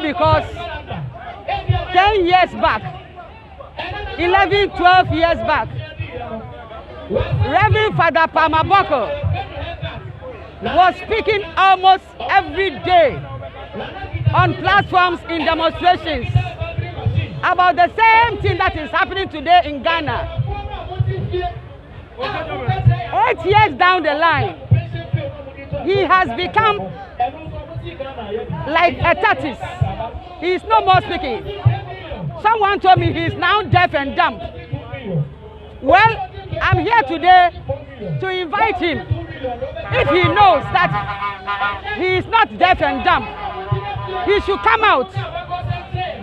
because 10 years back, 11, 12 years back, Reverend Father Palmer-Buckle was speaking almost every day on platforms in demonstrations about the same thing that is happening today in Ghana. 8 years down the line, he has become like a tortoise. He is no more speaking. Someone told me he is now deaf and dumb. Well, I'm here today to invite him. If he knows that he is not deaf and dumb, he should come out,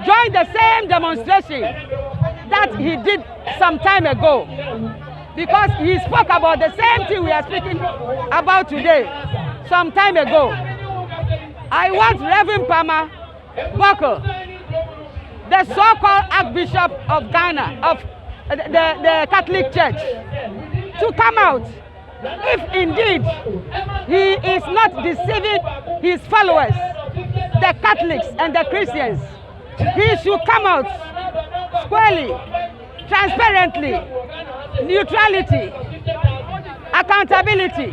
join the same demonstration that he did some time ago, because he spoke about the same thing we are speaking about today some time ago. I want Reverend Palmer-Buckle, the so-called Archbishop of Ghana, of the Catholic Church, to come out. If indeed he is not deceiving his followers, the Catholics and the Christians, he should come out squarely, transparently, neutrality, accountability.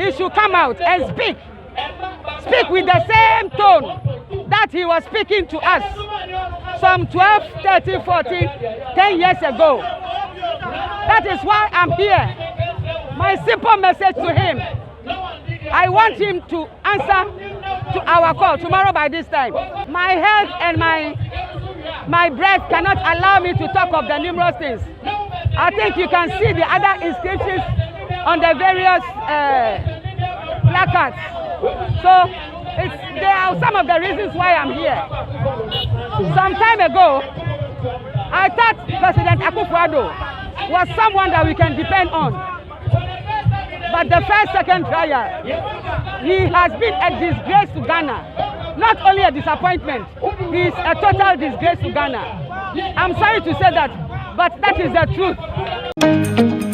He should come out and speak with the same tone that he was speaking to us some 12, 13, 14, 10 years ago. That is why I'm here. My simple message to him, I want him to answer to our call tomorrow by this time. My health and my breath cannot allow me to talk of the numerous things. I think you can see the other inscriptions on the various placards. So they are some of the reasons why I'm here. Some time ago, I thought President Akufo-Addo was someone that we can depend on. But the first, second trial, he has been a disgrace to Ghana. Not only a disappointment, he is a total disgrace to Ghana. I'm sorry to say that, but that is the truth.